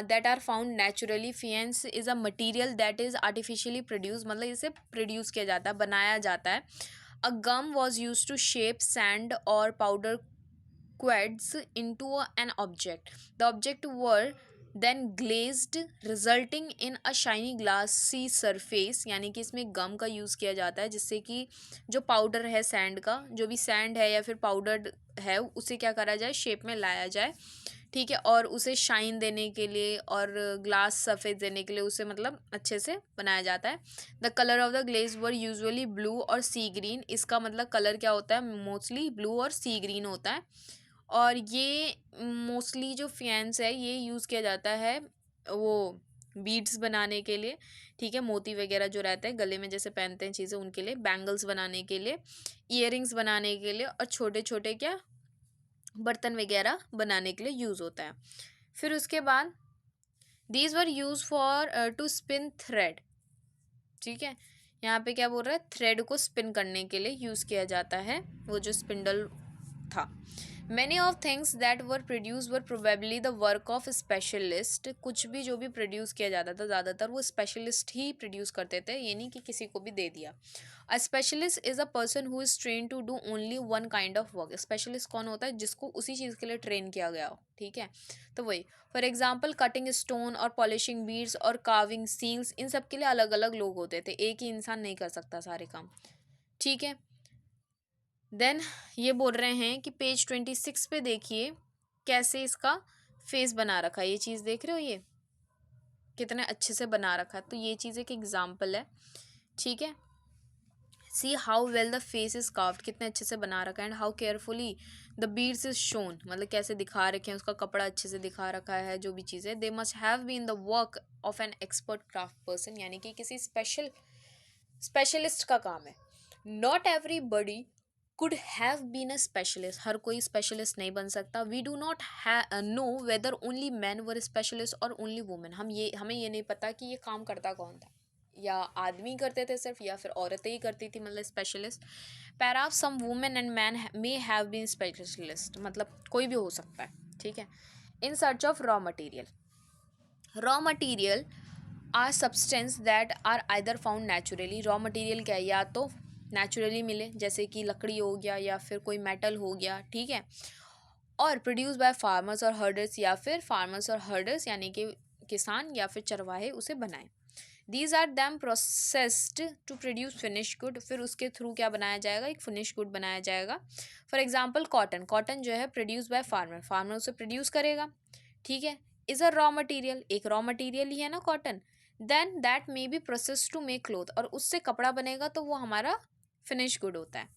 S1: that are found naturally. Faience is a material that is artificially produce, मतलब इसे प्रोड्यूस किया जाता है, बनाया जाता है। A gum was use to shape sand और powder quads into an object. The object were then glazed resulting in a shiny glassy surface, यानी कि इसमें गम का यूज़ किया जाता है जिससे कि जो पाउडर है सैंड का, जो भी सैंड है या फिर पाउडर है, उसे क्या करा जाए, शेप में लाया जाए, ठीक है। और उसे शाइन देने के लिए और ग्लास सरफेस देने के लिए उसे मतलब अच्छे से बनाया जाता है। The colour of the glaze were usually blue और सी ग्रीन, इसका मतलब कलर क्या होता है, मोस्टली ब्लू और सी ग्रीन होता है। और ये मोस्टली जो फियांस है ये यूज़ किया जाता है वो बीड्स बनाने के लिए, ठीक है। मोती वगैरह जो रहते हैं गले में जैसे पहनते हैं चीज़ें, उनके लिए, बैंगल्स बनाने के लिए, ईयरिंग्स बनाने के लिए, और छोटे छोटे क्या बर्तन वगैरह बनाने के लिए यूज़ होता है। फिर उसके बाद these were use for to spin thread, ठीक है। यहाँ पे क्या बोल रहा है, थ्रेड को स्पिन करने के लिए यूज़ किया जाता है वो जो स्पिंडल था। Many of things that were produce were probably the work of specialist, कुछ भी जो भी प्रोड्यूस किया जाता था ज़्यादातर वो स्पेशलिस्ट ही प्रोड्यूस करते थे, ये नहीं कि किसी को भी दे दिया। A specialist is a person who is train to do only one kind of work. Specialist कौन होता है, जिसको उसी चीज़ के लिए ट्रेन किया गया हो, ठीक है। तो वही, फॉर एग्जाम्पल कटिंग स्टोन और पॉलिशिंग बीड्स और कार्विंग सील्स, इन सब के लिए अलग अलग लोग होते थे, एक ही इंसान नहीं कर सकता सारे काम, ठीक है। देन ये बोल रहे हैं कि पेज 26 पे देखिए कैसे इसका फेस बना रखा है, ये चीज़ देख रहे हो, ये कितने अच्छे से बना रखा है। तो ये चीज़ एक एग्जाम्पल है, ठीक है। See how well the face is carved, कितने अच्छे से बना रखा है। And how carefully the beads is shown, मतलब कैसे दिखा रखे हैं, उसका कपड़ा अच्छे से दिखा रखा है, जो भी चीज़ें। They must have been the work of an expert craft person, यानी कि किसी स्पेशलिस्ट का काम है। Not everybody could have been a specialist, हर कोई स्पेशलिस्ट नहीं बन सकता। We do not know whether only man were specialist और ओनली वुमेन, हमें ये नहीं पता कि ये काम करता कौन था, या आदमी करते थे सिर्फ या फिर औरतें ही करती थी, मतलब specialist. Perhaps some women and man may have been specialist, मतलब कोई भी हो सकता है, ठीक है। In search of raw material, raw material are substance that are either found naturally. Raw material क्या है, या तो नेचुरली मिले जैसे कि लकड़ी हो गया या फिर कोई मेटल हो गया, ठीक है। और प्रोड्यूस बाय फार्मर्स और हर्डर्स, या फिर फार्मर्स और हर्डर्स यानी कि किसान या फिर चरवाहे उसे बनाएं। These are then processed to produce finish good, फिर उसके थ्रू क्या बनाया जाएगा, एक फिनिश गुड बनाया जाएगा। फॉर एग्जाम्पल कॉटन, कॉटन जो है प्रोड्यूस बाय फार्मर, फार्मर उसे प्रोड्यूस करेगा, ठीक है। इज़ अ रॉ मटीरियल, एक रॉ मटीरियल ही है ना cotton. Then that may be process to make cloth, और उससे कपड़ा बनेगा तो वो हमारा फिनिश गुड होता है।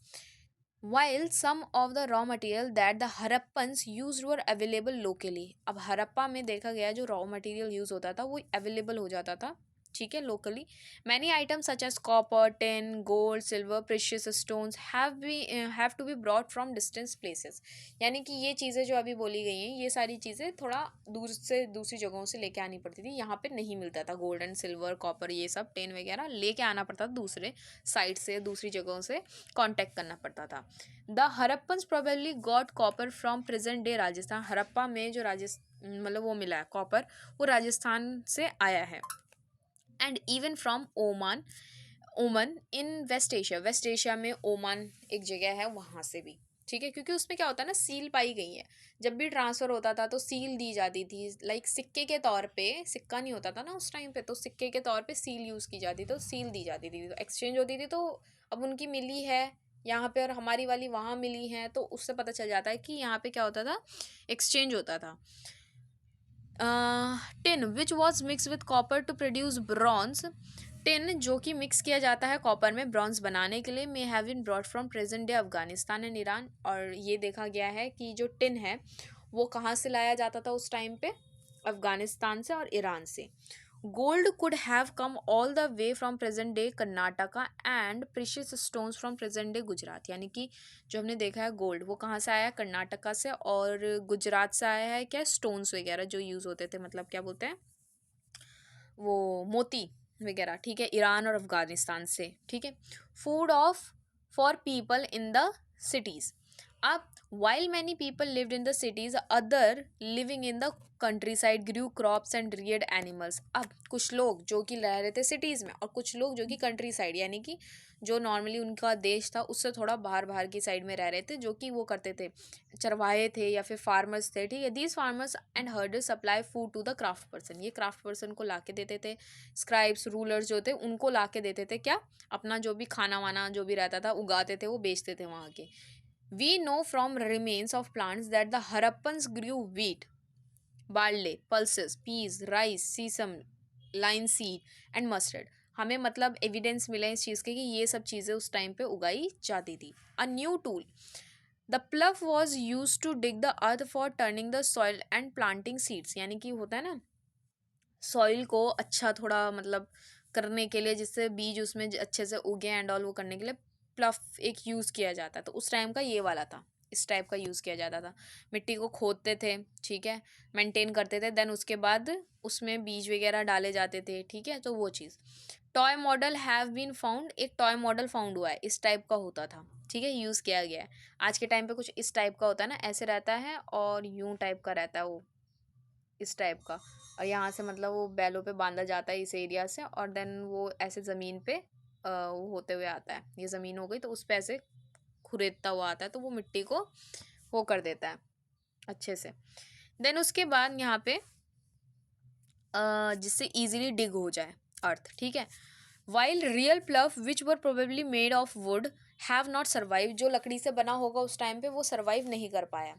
S1: While some of the raw material that the Harappans used were available locally, अब हरप्पा में देखा गया जो रॉ मटेरियल यूज़ होता था वो अवेलेबल हो जाता था, ठीक है, locally. Many items such as copper, tin, gold, silver, precious stones have to be brought from distance places, यानी कि ये चीज़ें जो अभी बोली गई हैं ये सारी चीज़ें थोड़ा दूर से दूसरी जगहों से लेके आनी पड़ती थी, यहाँ पे नहीं मिलता था। गोल्ड एंड सिल्वर, कॉपर, ये सब टिन वगैरह लेके आना पड़ता था दूसरे साइड से, दूसरी जगहों से कांटेक्ट करना पड़ता था। The Harappans probably got copper from present day Rajasthan, Harappa में जो राजस्थान मतलब वो मिला है कॉपर, वो राजस्थान से आया है। एंड इवन फ्रॉम ओमान, ओमन इन वेस्ट एशिया, वेस्ट एशिया में ओमान एक जगह है वहाँ से भी, ठीक है। क्योंकि उसमें क्या होता है ना, सील पाई गई है, जब भी ट्रांसफ़र होता था तो सील दी जाती थी, लाइक सिक्के के तौर पे, सिक्का नहीं होता था ना उस टाइम पे, तो सिक्के के तौर पे सील यूज़ की जाती थी, तो सील दी जाती थी, तो एक्सचेंज होती थी। तो अब उनकी मिली है यहाँ पे और हमारी वाली वहाँ मिली है, तो उससे पता चल जाता है कि यहाँ पे क्या होता था, एक्सचेंज होता था। Tin which was mix with copper two produce bronze, tin जो कि मिक्स किया जाता है कॉपर में ब्रॉन्ज बनाने के लिए, may have been brought from present day Afghanistan and Iran, और ये देखा गया है कि जो टिन है वो कहाँ से लाया जाता था उस टाइम पे, अफगानिस्तान से और ईरान से। Gold could have come all the way from present day Karnataka and precious stones from present day Gujarat. यानी कि जो हमने देखा है गोल्ड वो कहाँ से आया है, कर्नाटका से, और गुजरात से आया है क्या, स्टोन्स वगैरह जो यूज़ होते थे, मतलब क्या बोलते हैं वो, मोती वगैरह, ठीक है, ईरान और अफगानिस्तान से, ठीक है। Food of for people in the cities. अब while many people lived in the cities, other living in the countryside grew crops and reared animals. अब कुछ लोग जो कि रह रहे थे सिटीज़ में और कुछ लोग जो कि कंट्री साइड, यानी कि जो नॉर्मली उनका देश था उससे थोड़ा बाहर बाहर की साइड में रह रहे थे, जो कि वो करते थे, चरवाहे थे या फिर फार्मर्स थे, ठीक है। These farmers and herders supply food to the craft person. ये क्राफ्ट पर्सन को ला के देते थे, स्क्राइब्स रूलर्स जो थे उनको ला के देते थे क्या, अपना जो भी खाना वाना जो भी रहता था उगाते थे, वो बेचते थे वहाँ के। We know from remains of plants that the Harappans grew wheat, barley, pulses, peas, rice, sesame, linseed and mustard। हमें मतलब एविडेंस मिला इस चीज़ के कि ये सब चीज़ें उस टाइम पे उगाई जाती थी। A new tool, the plough was use to dig the earth for turning the soil and planting seeds. यानी कि होता है ना, सॉइल को अच्छा थोड़ा मतलब करने के लिए, जिससे बीज उसमें अच्छे से उगे एंड ऑल, वो करने के लिए प्लफ एक यूज़ किया जाता है। तो उस टाइम का ये वाला था, इस टाइप का यूज़ किया जाता था। मिट्टी को खोदते थे, ठीक है, मेंटेन करते थे, देन उसके बाद उसमें बीज वगैरह डाले जाते थे, ठीक है। तो वो चीज़, toy model have been found, एक टॉय मॉडल फाउंड हुआ है, इस टाइप का होता था, ठीक है, यूज़ किया गया है। आज के टाइम पे कुछ इस टाइप का होता है ना, ऐसे रहता है और यूं टाइप का रहता है वो, इस टाइप का, और यहाँ से मतलब वो बैलों पे बांधा जाता है इस एरिया से, और देन वो ऐसे ज़मीन पे वो होते हुए आता है, ये ज़मीन हो गई तो उस पे ऐसे खुरेदता हुआ आता है, तो वो मिट्टी को वो कर देता है अच्छे से। देन उसके बाद यहाँ पे जिससे इजीली डिग हो जाए अर्थ, ठीक है। While real प्लफ which were probably made of would have not survive, जो लकड़ी से बना होगा उस टाइम पे वो सर्वाइव नहीं कर पाया।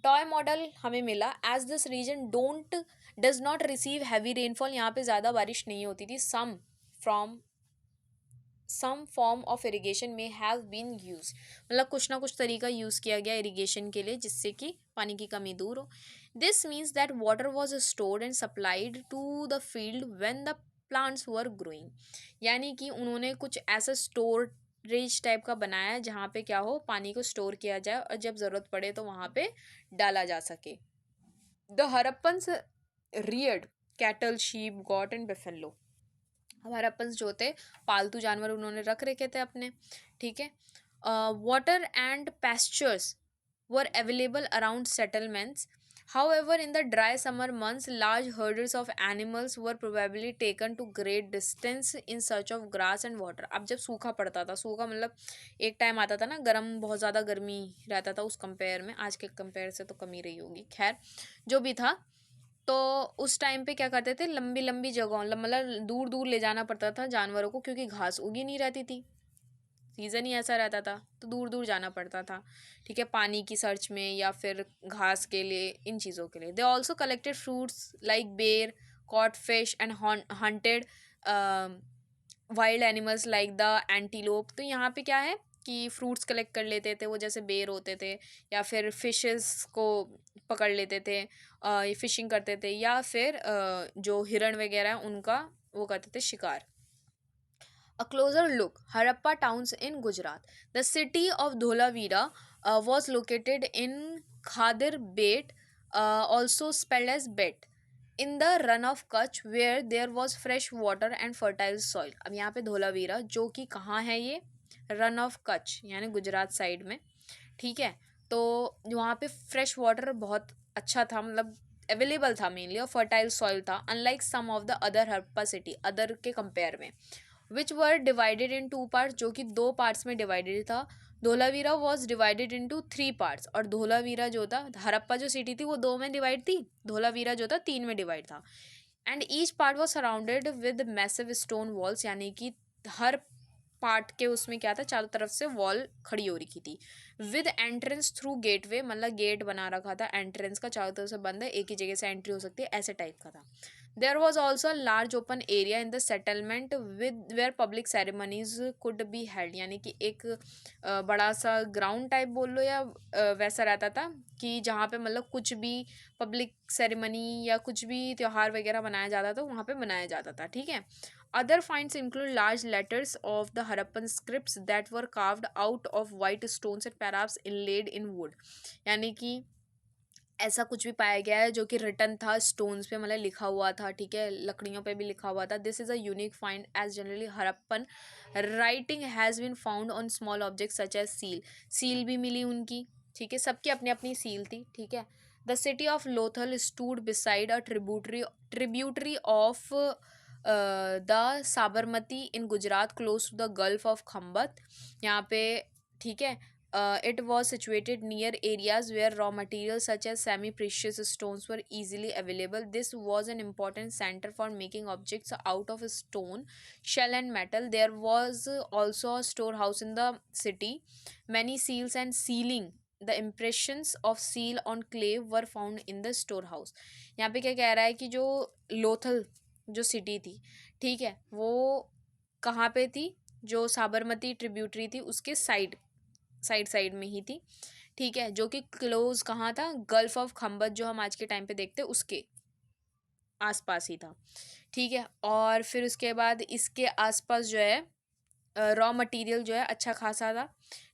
S1: टॉय मॉडल हमें मिला, as this region don't does not receive heavy rainfall, यहाँ पे ज़्यादा बारिश नहीं होती थी। Some form of irrigation may have been use, मतलब कुछ ना कुछ तरीका यूज़ किया गया इरीगेशन के लिए जिससे कि पानी की कमी दूर हो। This means that water was stored and supplied to the field when the plants were growing. यानी कि उन्होंने कुछ ऐसा स्टोरेज टाइप का बनाया है जहाँ पे क्या हो, पानी को स्टोर किया जाए और जब ज़रूरत पड़े तो वहाँ पे डाला जा सके। The Harappans Rudyard cattle, sheep, got and buffalo. हमारे अपन जो थे पालतू जानवर उन्होंने रख रखे थे अपने, ठीक है। Water and pastures were available around settlements. However, in the dry summer months, large herds of animals were probably taken to great distance in search of grass and water। अब जब सूखा पड़ता था, सूखा मतलब एक टाइम आता था ना, गर्म, बहुत ज़्यादा गर्मी रहता था उस कंपेयर में, आज के कंपेयर से तो कमी रही होगी, खैर जो भी था। तो उस टाइम पे क्या करते थे, लंबी लंबी जगहों मतलब दूर दूर ले जाना पड़ता था जानवरों को, क्योंकि घास उगी नहीं रहती थी, सीज़न ही ऐसा रहता था, तो दूर दूर जाना पड़ता था, ठीक है, पानी की सर्च में या फिर घास के लिए, इन चीज़ों के लिए। They also collected fruits like ber, caught fish and hunted wild animals like the antelope. तो यहाँ पे क्या है कि फ्रूट्स कलेक्ट कर लेते थे वो, जैसे बेर होते थे, या फिर फिशेस को पकड़ लेते थे, फिशिंग करते थे, या फिर जो हिरण वगैरह हैं उनका वो करते थे शिकार। A closer look, Harappa towns in Gujarat. The city of Dholavira was located in Khadir Bet, also spelled as Bet, in the run of Kutch, where there was fresh water and fertile soil। अब यहाँ पे धोलावीरा जो कि कहाँ है, ये run of Kutch यानी Gujarat side में, ठीक है। तो वहाँ पे फ्रेश वाटर बहुत अच्छा था, मतलब अवेलेबल था मेनली, और फर्टाइल सॉइल था, unlike some of the other Harappa city, other के कंपेयर में, which were divided in two parts, जो कि दो पार्ट्स में डिवाइडेड था। Dholavira was divided into 3 parts, और धोलावीरा जो था, हरप्पा जो सिटी थी वो 2 में डिवाइड थी, धोलावीरा जो था 3 में डिवाइड था। And each part was surrounded with massive stone walls, यानी कि हर पार्ट के उसमें क्या था, चारों तरफ से वॉल खड़ी हो रखी थी। विद एंट्रेंस थ्रू गेटवे, मतलब गेट बना रखा था एंट्रेंस का, चारों तरफ से बंद है, एक ही जगह से एंट्री हो सकती है, ऐसे टाइप का था. There was also large open area in the settlement with where public ceremonies could be held, यानी कि एक बड़ा सा ग्राउंड टाइप बोल लो या वैसा रहता था कि जहाँ पे मतलब कुछ भी पब्लिक सेरेमनी या कुछ भी त्यौहार वगैरह मनाया जाता था वहाँ पे मनाया जाता था. ठीक है. Other finds include large letters of the Harappan scripts that were carved out of white stones and perhaps inlaid in wood, यानी कि ऐसा कुछ भी पाया गया है जो कि रिटन था स्टोन्स पे, मतलब लिखा हुआ था. ठीक है. लकड़ियों पे भी लिखा हुआ था. This is a unique find as generally Harappan writing has been found on small object such as seal. Seal भी मिली उनकी. ठीक है. सबकी अपनी अपनी सील थी. ठीक है. The city of Lothal stood beside a tributary of the Sabarmati in Gujarat close to the gulf of Khambhat. यहाँ पे ठीक है. It was situated near areas where raw materials such as semi-precious stones were easily available. This was an important center for making objects out of stone, shell, and metal. There was also a storehouse in the city. Many seals and sealing. The impressions of seal on clay were found in the storehouse. यहाँ पे क्या कह रहा है कि जो लोथल जो city थी, ठीक है, वो कहाँ पे थी, जो साबरमती ट्रिब्यूटरी थी उसके साइड में ही थी. ठीक है. जो कि क्लोज कहाँ था, गल्फ ऑफ खम्बत जो हम आज के टाइम पे देखते उसके आसपास ही था. ठीक है. और फिर उसके बाद इसके आसपास जो है रॉ मटेरियल जो है अच्छा खासा था.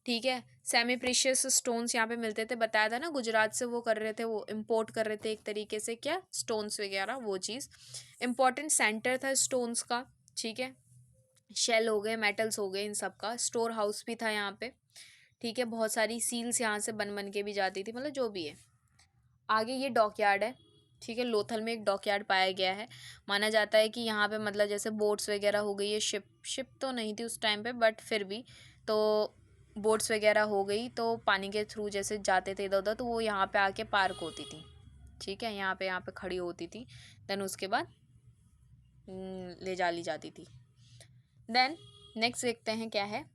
S1: ठीक है. सेमी प्रीशियस स्टोन्स यहाँ पे मिलते थे, बताया था ना, गुजरात से वो कर रहे थे, वो इम्पोर्ट कर रहे थे एक तरीके से, क्या स्टोन्स वगैरह, वो चीज़ इम्पोर्टेंट सेंटर था स्टोन्स का. ठीक है. शेल हो गए, मेटल्स हो गए, इन सब का स्टोर हाउस भी था यहाँ पे. ठीक है. बहुत सारी सील्स यहाँ से बन बन के भी जाती थी, मतलब जो भी है. आगे ये डॉकयार्ड है. ठीक है. लोथल में एक डॉकयार्ड पाया गया है. माना जाता है कि यहाँ पे मतलब जैसे बोट्स वगैरह हो गई, ये शिप तो नहीं थी उस टाइम पे, बट फिर भी तो बोट्स वगैरह हो गई, तो पानी के थ्रू जैसे जाते थे इधर उधर, तो वो यहाँ पे आके पार्क होती थी. ठीक है. यहाँ पे खड़ी होती थी. देन उसके बाद ले जा ली जाती थी. देन नेक्स्ट देखते हैं क्या है.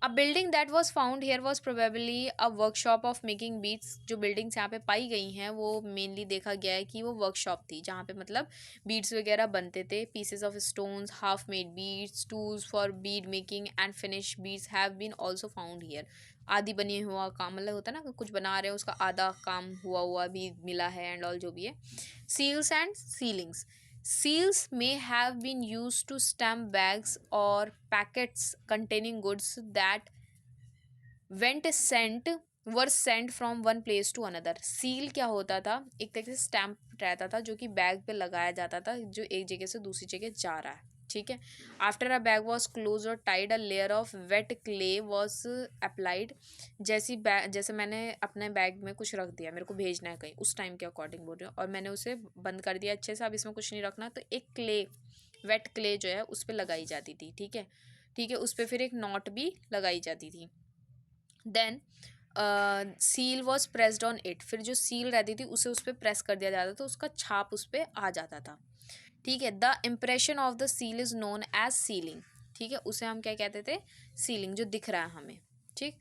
S1: A building that was found here was probably a workshop of making beads. जो buildings यहाँ पे पाई गई हैं वो मेनली देखा गया है कि वो वर्कशॉप थी जहाँ पे मतलब बीड्स वगैरह बनते थे. Pieces of stones, half made beads, tools for bead making and finish beads have been also found here. आदि बने हुआ काम, मतलब होता है ना कुछ बना रहे हो उसका आधा काम हुआ भी मिला है एंड ऑल जो भी है. Seals and sealings. Seals may have been used to stamp bags or packets containing goods that were sent from one place to another. Seal क्या होता था, एक तरीके से स्टैम्प रहता था जो कि बैग पे लगाया जाता था जो एक जगह से दूसरी जगह जा रहा है. ठीक है. After a bag was close और tied a layer of wet clay was applied. जैसे मैंने अपने बैग में कुछ रख दिया, मेरे को भेजना है कहीं, उस टाइम के अकॉर्डिंग बोल रही हूँ, और मैंने उसे बंद कर दिया अच्छे से, अब इसमें कुछ नहीं रखना, तो एक क्ले, वेट क्ले जो है उस पर लगाई जाती थी. ठीक है. ठीक है. उस पर फिर एक नॉट भी लगाई जाती थी. Then seal was pressed on it. फिर जो सील रहती थी उसे उस पर प्रेस कर दिया जाता था, तो उसका छाप उस पर आ जाता था. ठीक है. The impression of the seal is known as sealing. ठीक है. उसे हम क्या कहते थे, सीलिंग, जो दिख रहा है हमें. ठीक.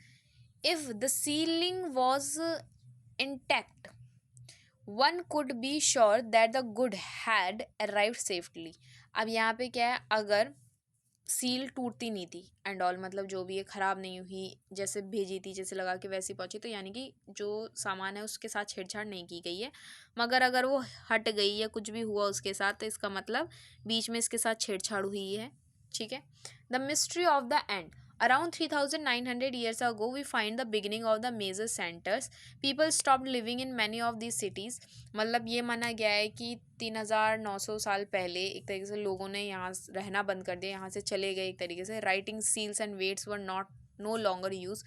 S1: If the ceiling was intact one could be sure that the good had arrived safely. अब यहाँ पे क्या है, अगर सील टूटती नहीं थी एंड ऑल, मतलब जो भी है ख़राब नहीं हुई, जैसे भेजी थी जैसे लगा के वैसी पहुंची, तो यानी कि जो सामान है उसके साथ छेड़छाड़ नहीं की गई है. मगर अगर वो हट गई या कुछ भी हुआ उसके साथ, तो इसका मतलब बीच में इसके साथ छेड़छाड़ हुई है. ठीक है. The mystery of the end. Around 3,900 years ago, we find the beginning of the major centers. People stopped living in many of these cities. मतलब ये माना गया है कि 3,900 साल पहले एक तरीके से लोगों ने यहाँ रहना बंद कर दिया, यहाँ से चले गए एक तरीके से. Writing seals and weights were no longer use.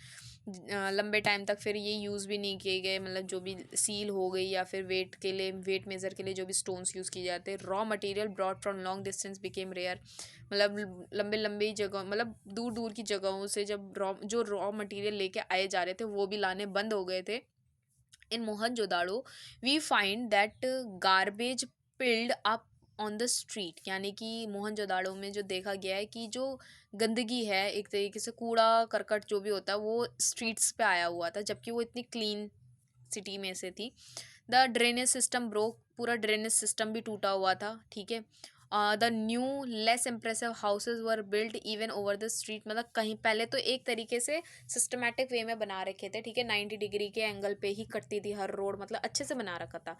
S1: लंबे टाइम तक फिर ये यूज़ भी नहीं किए गए, मतलब जो भी सील हो गई या फिर वेट के लिए, वेट मेज़र के लिए जो भी स्टोन्स यूज़ किए जाते हैं. Raw material brought from long distance became rare. मतलब लंबी जगह, मतलब दूर दूर की जगहों से जब रॉ मटेरियल लेके आए जा रहे थे वो भी लाने बंद हो गए थे. In Mohenjodaro we find that garbage piled up on the street, यानी कि मोहनजोदाड़ो में जो देखा गया है कि जो गंदगी है, एक तरीके से कूड़ा करकट जो भी होता है वो स्ट्रीट्स पे आया हुआ था, जबकि वो इतनी क्लीन सिटी में से थी। द ड्रेनेज सिस्टम ब्रोक, पूरा ड्रेनेज सिस्टम भी टूटा हुआ था, ठीक है। The new less impressive houses were build even over the street, मतलब कहीं पहले तो एक तरीके से सिस्टमेटिक वे में बना रखे थे, ठीक है, 90 डिग्री के एंगल पे ही कटती थी हर रोड, मतलब अच्छे से बना रखा था।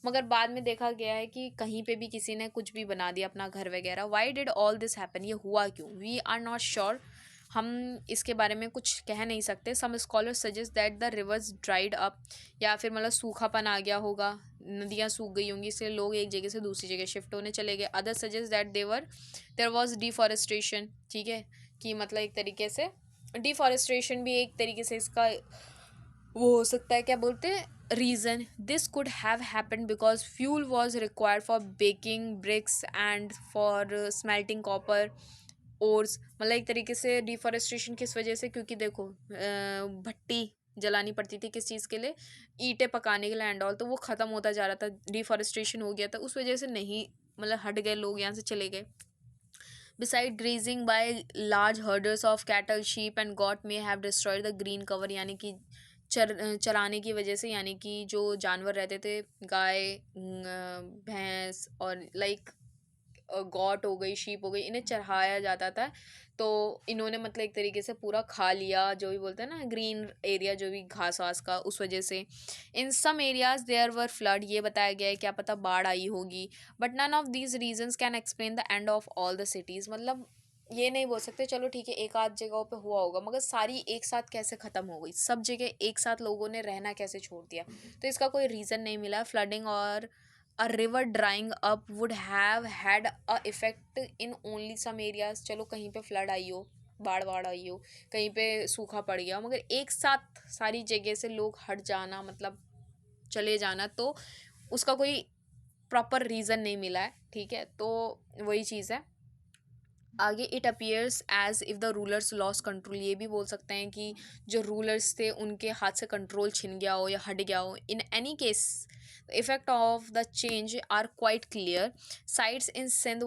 S1: मगर बाद में देखा गया है कि कहीं पे भी किसी ने कुछ भी बना दिया अपना घर वगैरह। Why did all this happen, ये हुआ क्यों, वी आर नॉट श्योर, हम इसके बारे में कुछ कह नहीं सकते। Some scholars suggest that the rivers dried up, या फिर मतलब सूखापन आ गया होगा, नदियाँ सूख गई होंगी, इसलिए लोग एक जगह से दूसरी जगह शिफ्ट होने चले गए। Other suggest that there was deforestation, ठीक है, कि मतलब एक तरीके से डिफॉरेस्टेशन भी एक तरीके से इसका वो हो सकता है, क्या बोलते हैं, reason. This could have happened because fuel was required for baking bricks and for smelting copper ores, मतलब एक तरीके से डिफॉरेस्टेशन किस वजह से, क्योंकि देखो भट्टी जलानी पड़ती थी किस चीज़ के लिए, ईंटें पकाने के लिए एंड ऑल, तो वो ख़त्म होता जा रहा था, डिफॉरेस्टेशन हो गया था, उस वजह से नहीं, मतलब हट गए लोग, यहाँ से चले गए। Beside grazing by large herders of cattle, sheep and goat may have destroyed the green cover, यानी कि चराने की वजह से, यानी कि जो जानवर रहते थे, गाय, भैंस और लाइक गॉट हो गई, शीप हो गई, इन्हें चढ़ाया जाता था, तो इन्होंने मतलब एक तरीके से पूरा खा लिया, जो भी बोलते हैं ना ग्रीन एरिया, जो भी घास वास का, उस वजह से। In some areas there were flood, ये बताया गया है, क्या पता बाढ़ आई होगी। But none of these reasons can explain the end of all the cities, मतलब ये नहीं बोल सकते, चलो ठीक है एक आध जगहों पे हुआ होगा, मगर सारी एक साथ कैसे ख़त्म हो गई, सब जगह एक साथ लोगों ने रहना कैसे छोड़ दिया, तो इसका कोई रीज़न नहीं मिला। फ्लडिंग और a river drying up would have had a effect in only some areas, चलो कहीं पे फ्लड आई हो, बाढ़ आई हो, कहीं पे सूखा पड़ गया, मगर एक साथ सारी जगह से लोग हट जाना, मतलब चले जाना, तो उसका कोई प्रॉपर रीज़न नहीं मिला है, ठीक है, तो वही चीज़ है। आगे it appears as if the rulers loss control, ये भी बोल सकते हैं कि जो रूलर्स थे उनके हाथ से कंट्रोल छिन गया हो या हट गया हो। In any case the effect of the change are quite clear. Sites in Sindh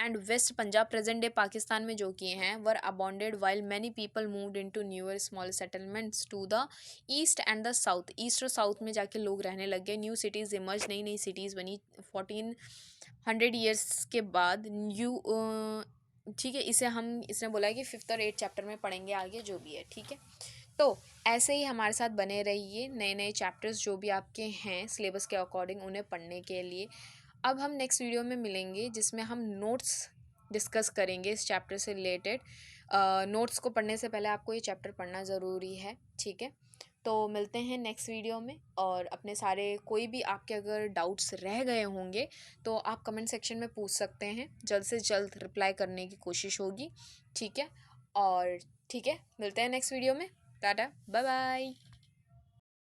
S1: and west Punjab, present day Pakistan में जो किए हैं, were abandoned while many people moved into newer small settlements to the east and the south, east और south में जाके लोग रहने लग गए। न्यू सिटीज़ इमर्ज, नई नई सिटीज़ बनी 1400 ईयर्स के बाद। न्यू, ठीक है, इसे हम, इसने बोला है कि 5th और 8th चैप्टर में पढ़ेंगे आगे जो भी है, ठीक है। तो ऐसे ही हमारे साथ बने रहिए, नए नए चैप्टर्स जो भी आपके हैं सिलेबस के अकॉर्डिंग उन्हें पढ़ने के लिए। अब हम नेक्स्ट वीडियो में मिलेंगे जिसमें हम नोट्स डिस्कस करेंगे इस चैप्टर से रिलेटेड। नोट्स को पढ़ने से पहले आपको ये चैप्टर पढ़ना ज़रूरी है, ठीक है। तो मिलते हैं नेक्स्ट वीडियो में, और अपने सारे कोई भी आपके अगर डाउट्स रह गए होंगे तो आप कमेंट सेक्शन में पूछ सकते हैं, जल्द से जल्द रिप्लाई करने की कोशिश होगी, ठीक है। और ठीक है, मिलते हैं नेक्स्ट वीडियो में, टाटा बाय बाय।